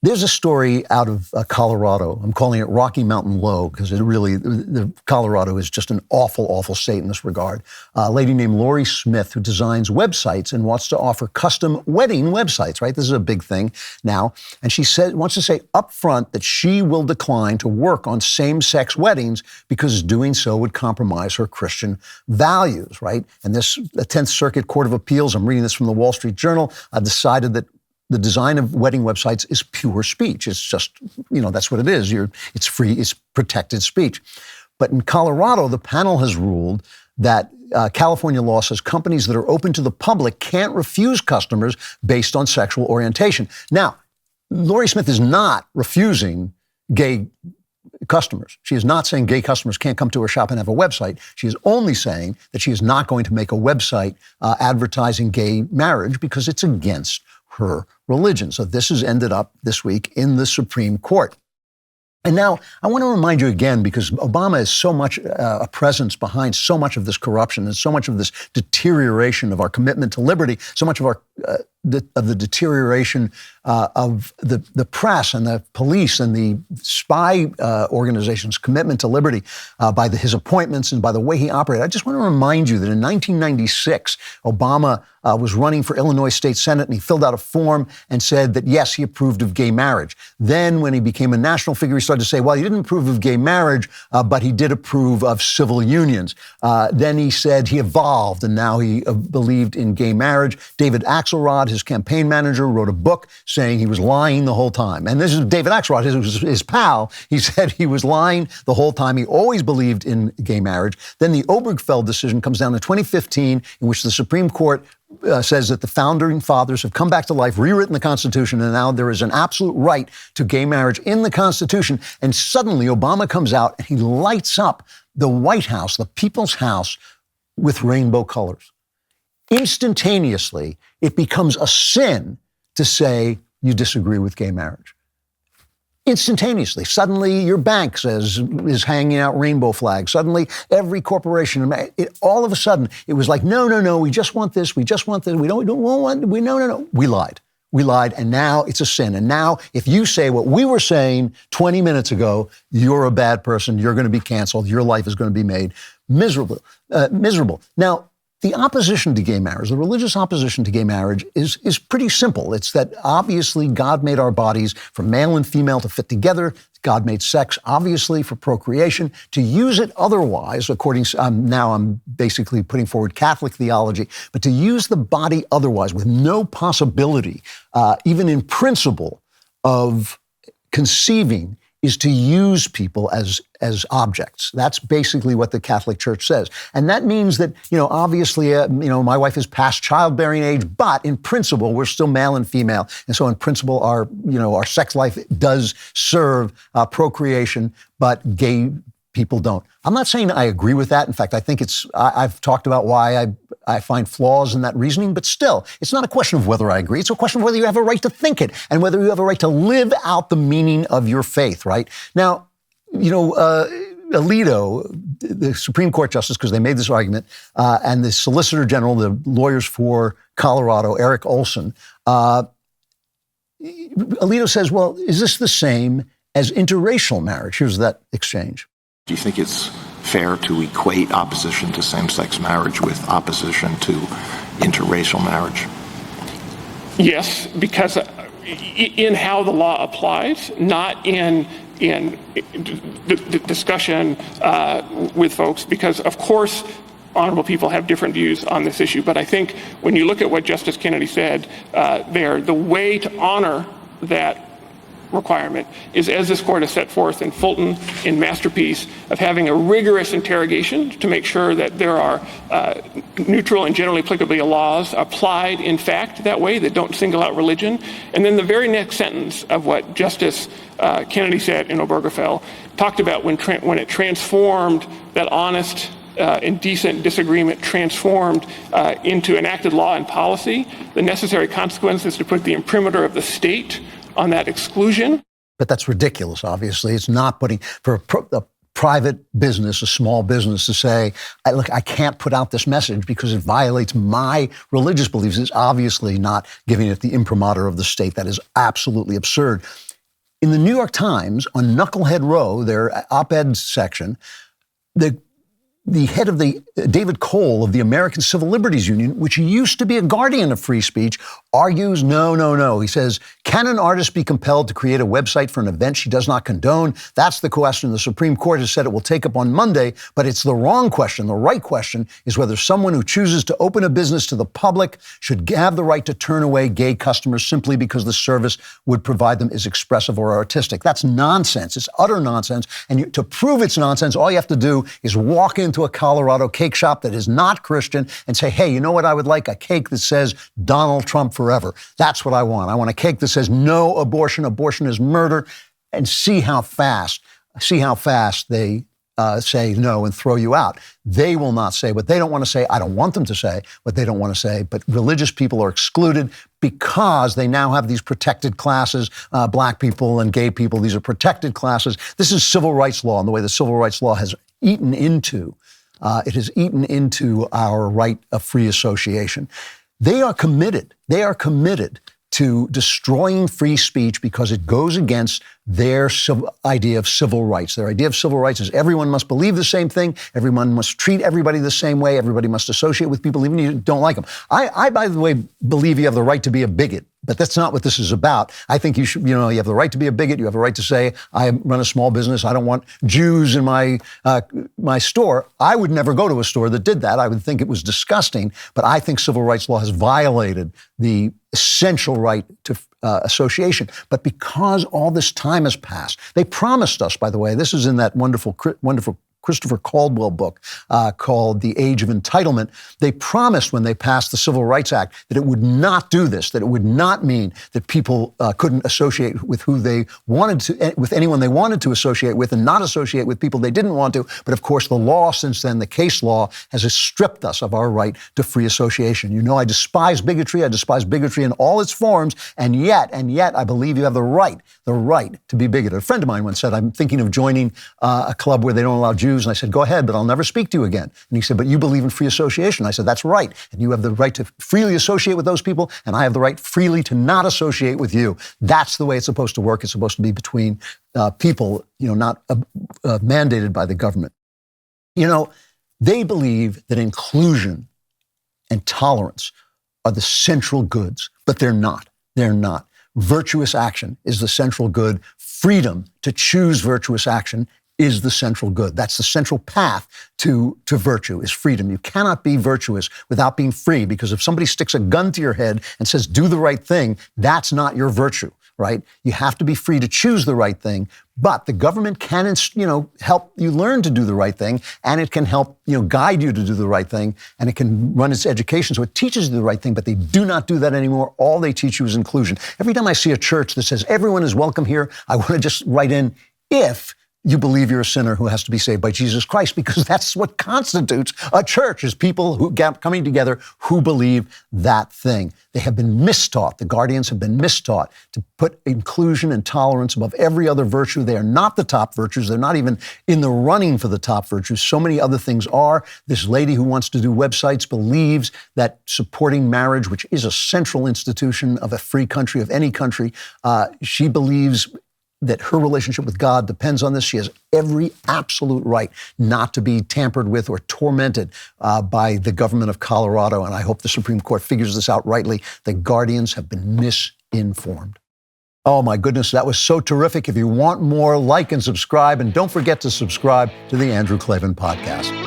There's a story out of Colorado. I'm calling it Rocky Mountain Low because Colorado is just an awful, awful state in this regard. A lady named Lori Smith who designs websites and wants to offer custom wedding websites, right? This is a big thing now. And she wants to say up front that she will decline to work on same-sex weddings because doing so would compromise her Christian values, right? And the 10th Circuit Court of Appeals, I'm reading this from the Wall Street Journal, decided that the design of wedding websites is pure speech. It's just, that's what it is. It's free, it's protected speech. But in Colorado, the panel has ruled that California law says companies that are open to the public can't refuse customers based on sexual orientation. Now, Lori Smith is not refusing gay customers. She is not saying gay customers can't come to her shop and have a website. She is only saying that she is not going to make a website advertising gay marriage because it's against her religion. So this has ended up this week in the Supreme Court. And now I want to remind you again, because Obama is so much a presence behind so much of this corruption and so much of this deterioration of our commitment to liberty, so much of the deterioration of the press and the police and the spy organizations' commitment to liberty by his appointments and by the way he operated. I just want to remind you that in 1996, Obama was running for Illinois State Senate, and he filled out a form and said that, yes, he approved of gay marriage. Then when he became a national figure, he started to say, well, he didn't approve of gay marriage, but he did approve of civil unions. Then he said he evolved, and now he believed in gay marriage. David Axelrod, his campaign manager, wrote a book saying he was lying the whole time. And this is David Axelrod, his pal. He said he was lying the whole time. He always believed in gay marriage. Then the Obergefell decision comes down in 2015, in which the Supreme Court says that the founding fathers have come back to life, rewritten the Constitution, and now there is an absolute right to gay marriage in the Constitution. And suddenly Obama comes out and he lights up the White House, the People's House, with rainbow colors. Instantaneously, it becomes a sin to say you disagree with gay marriage. Instantaneously. Suddenly, your bank is hanging out rainbow flags. Suddenly, every corporation, all of a sudden, it was like, no, we just want this, we want, no. We lied, and now it's a sin. And now, if you say what we were saying 20 minutes ago, you're a bad person, you're going to be canceled, your life is going to be made miserable. Now, the opposition to gay marriage, the religious opposition to gay marriage is pretty simple. It's that obviously God made our bodies for male and female to fit together. God made sex, obviously, for procreation. To use it otherwise, now I'm basically putting forward Catholic theology, but to use the body otherwise with no possibility, even in principle, of conceiving is to use people as objects. That's basically what the Catholic Church says. And that means that, obviously, my wife is past childbearing age, but in principle, we're still male and female. And so in principle, our sex life does serve procreation, but gay people don't. I'm not saying I agree with that. In fact, I think I've talked about why I find flaws in that reasoning, but still, it's not a question of whether I agree. It's a question of whether you have a right to think it and whether you have a right to live out the meaning of your faith, right? Now, Alito, the Supreme Court justice, because they made this argument, and the Solicitor General, the lawyers for Colorado, Eric Olson, Alito says, well, is this the same as interracial marriage? Here's that exchange. Do you think it's fair to equate opposition to same-sex marriage with opposition to interracial marriage? Yes, because in how the law applies, not in the discussion with folks, because, of course, honorable people have different views on this issue. But I think when you look at what Justice Kennedy said there, the way to honor that requirement is, as this court has set forth in Fulton, in Masterpiece, of having a rigorous interrogation to make sure that there are neutral and generally applicable laws applied in fact that way, that don't single out religion. And then the very next sentence of what Justice Kennedy said in Obergefell talked about when it transformed that honest and decent disagreement transformed into enacted law and policy, the necessary consequences to put the imprimatur of the state on that exclusion. But that's ridiculous, obviously. It's not putting, for a private business, a small business, to say, I can't put out this message because it violates my religious beliefs. It's obviously not giving it the imprimatur of the state. That is absolutely absurd. in the New York Times on Knucklehead Row, their op-ed section, the head of the David Cole of the American Civil Liberties Union, which used to be a guardian of free speech, argues no. He says, can an artist be compelled to create a website for an event she does not condone? That's the question the Supreme Court has said it will take up on Monday, but it's the wrong question. The right question is whether someone who chooses to open a business to the public should have the right to turn away gay customers simply because the service would provide them is expressive or artistic. That's nonsense. It's utter nonsense. And to prove it's nonsense, all you have to do is walk into a Colorado cake shop that is not Christian and say, hey, you know what I would like? A cake that says Donald Trump forever. That's what I want. I want a cake that says no abortion. Abortion is murder. And see how fast they say no and throw you out. They will not say what they don't want to say. I don't want them to say what they don't want to say. But religious people are excluded because they now have these protected classes, black people and gay people. These are protected classes. This is civil rights law, and the way the civil rights law has eaten into our right of free association. They are committed to destroying free speech because it goes against their idea of civil rights. Their idea of civil rights is everyone must believe the same thing, everyone must treat everybody the same way, everybody must associate with people even if you don't like them. I, by the way, believe you have the right to be a bigot, but that's not what this is about. I think you have the right to be a bigot. You have the right to say, I run a small business. I don't want Jews in my store. I would never go to a store that did that. I would think it was disgusting, but I think civil rights law has violated the essential right to association. But because all this time has passed, they promised us, by the way, this is in that wonderful Christopher Caldwell book called The Age of Entitlement. They promised when they passed the Civil Rights Act that it would not do this, that it would not mean that people couldn't associate with who they wanted to, with anyone they wanted to associate with, and not associate with people they didn't want to. But of course, the law since then, the case law, has stripped us of our right to free association. You know, I despise bigotry. I despise bigotry in all its forms, and yet, I believe you have the right to be bigoted. A friend of mine once said, I'm thinking of joining a club where they don't allow Jews. And I said, go ahead, but I'll never speak to you again. And he said, but you believe in free association. I said, that's right. And you have the right to freely associate with those people, and I have the right freely to not associate with you. That's the way it's supposed to work. It's supposed to be between people, not mandated by the government. They believe that inclusion and tolerance are the central goods, but they're not. They're not. Virtuous action is the central good. Freedom to choose virtuous action is the central good. That's the central path to virtue, is freedom. You cannot be virtuous without being free, because if somebody sticks a gun to your head and says, do the right thing, that's not your virtue, right? You have to be free to choose the right thing, but the government can, help you learn to do the right thing, and it can help, guide you to do the right thing, and it can run its education so it teaches you the right thing, but they do not do that anymore. All they teach you is inclusion. Every time I see a church that says everyone is welcome here, I want to just write in, if you believe you're a sinner who has to be saved by Jesus Christ, because that's what constitutes a church, is people who coming together who believe that thing. They have been mistaught. The guardians have been mistaught to put inclusion and tolerance above every other virtue. They are not the top virtues. They're not even in the running for the top virtues. So many other things are. This lady who wants to do websites believes that supporting marriage, which is a central institution of a free country, of any country, she believes that her relationship with God depends on this. She has every absolute right not to be tampered with or tormented by the government of Colorado. And I hope the Supreme Court figures this out rightly. The guardians have been misinformed. Oh my goodness, that was so terrific. If you want more, like and subscribe. And don't forget to subscribe to the Andrew Klavan Podcast.